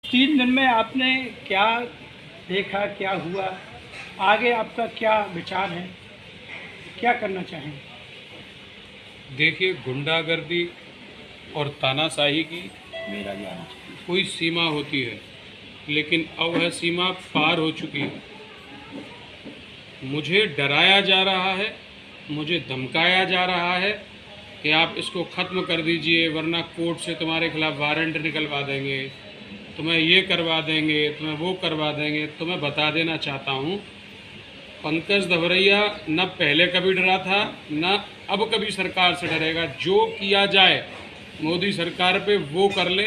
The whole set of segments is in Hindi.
3 दिन में आपने क्या देखा, क्या हुआ, आगे आपका क्या विचार है, क्या करना चाहेंगे? देखिए, गुंडागर्दी और तानाशाही की मेरा भी आना चाहिए। कोई सीमा होती है, लेकिन अब वह सीमा पार हो चुकी है। मुझे डराया जा रहा है, मुझे धमकाया जा रहा है कि आप इसको ख़त्म कर दीजिए, वरना कोर्ट से तुम्हारे खिलाफ वारंट निकलवा देंगे, तुम्हें ये करवा देंगे, तुम्हें वो करवा देंगे। तो मैं बता देना चाहता हूँ, पंकज दभरैया न पहले कभी डरा था, न अब कभी सरकार से डरेगा। जो किया जाए मोदी सरकार पे वो कर ले।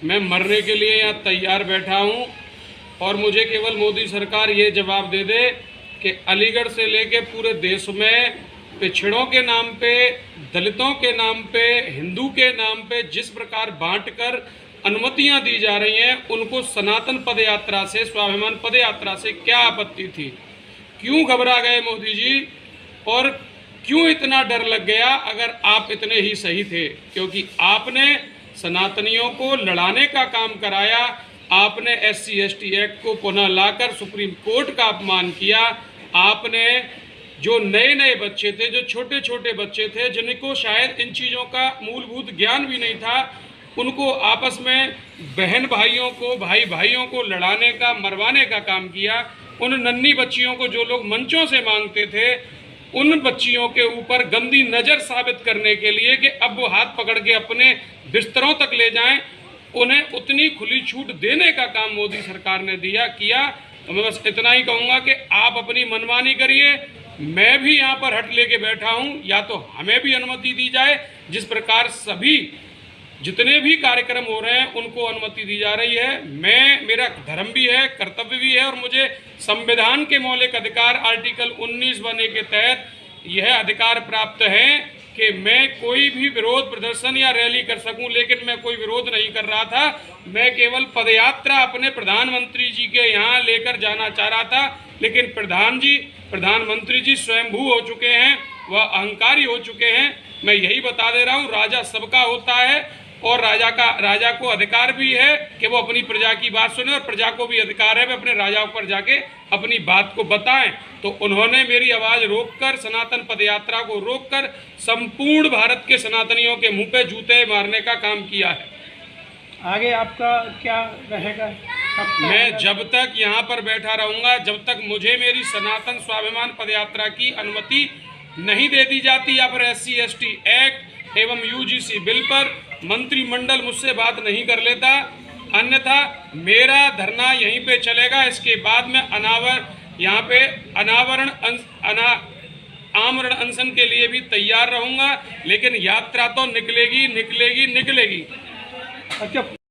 मैं मरने के लिए यहाँ तैयार बैठा हूँ और मुझे केवल मोदी सरकार ये जवाब दे दे कि अलीगढ़ से लेके पूरे देश में पिछड़ों के नाम पे, दलितों के नाम पे, हिंदू के नाम पे जिस प्रकार बांटकर अनुमतियां दी जा रही हैं, उनको सनातन पदयात्रा से, स्वाभिमान पदयात्रा से क्या आपत्ति थी? क्यों घबरा गए मोदी जी और क्यों इतना डर लग गया अगर आप इतने ही सही थे? क्योंकि आपने सनातनियों को लड़ाने का काम कराया, आपने SC/ST एक्ट को पुनः लाकर सुप्रीम कोर्ट का अपमान किया, आपने जो नए नए बच्चे थे, जो छोटे छोटे बच्चे थे, जिनको शायद इन चीज़ों का मूलभूत ज्ञान भी नहीं था, उनको आपस में बहन भाइयों को, भाई भाइयों को लड़ाने का, मरवाने का काम किया। उन नन्ही बच्चियों को जो लोग मंचों से मांगते थे, उन बच्चियों के ऊपर गंदी नज़र साबित करने के लिए कि अब वो हाथ पकड़ के अपने बिस्तरों तक ले जाएं, उन्हें उतनी खुली छूट देने का काम मोदी सरकार ने किया। तो मैं बस इतना ही कहूँगा कि आप अपनी मनमानी करिए, मैं भी यहाँ पर हट लेके बैठा हूँ, या तो हमें भी अनुमति दी जाए, जिस प्रकार सभी जितने भी कार्यक्रम हो रहे हैं उनको अनुमति दी जा रही है। मेरा धर्म भी है, कर्तव्य भी है, और मुझे संविधान के मौलिक अधिकार आर्टिकल 19 बने के तहत यह अधिकार प्राप्त है कि मैं कोई भी विरोध प्रदर्शन या रैली कर सकूं। लेकिन मैं कोई विरोध नहीं कर रहा था, मैं केवल पदयात्रा अपने प्रधानमंत्री जी के यहाँ लेकर जाना चाह रहा था। लेकिन प्रधानमंत्री जी स्वयंभू हो चुके हैं, वह अहंकारी हो चुके हैं। मैं यही बता दे रहा हूँ, राजा सबका होता है और राजा को अधिकार भी है कि वो अपनी प्रजा की बात सुने, और प्रजा को भी अधिकार है वे अपने राजा पर जाके अपनी बात को बताएं। तो उन्होंने मेरी आवाज़ रोककर, सनातन पदयात्रा को रोककर संपूर्ण भारत के सनातनियों के मुंह पे जूते मारने का काम किया है। आगे आपका क्या रहेगा? मैं जब तक यहाँ पर बैठा रहूँगा, जब तक मुझे मेरी सनातन स्वाभिमान पदयात्रा की अनुमति नहीं दे दी जाती, या फिर SC/ST एक्ट एवं UGC बिल पर मंत्रिमंडल मुझसे बात नहीं कर लेता, अन्यथा मेरा धरना यहीं पे चलेगा। इसके बाद में यहाँ पे आमरण अनशन के लिए भी तैयार रहूँगा। लेकिन यात्रा तो निकलेगी। अच्छा।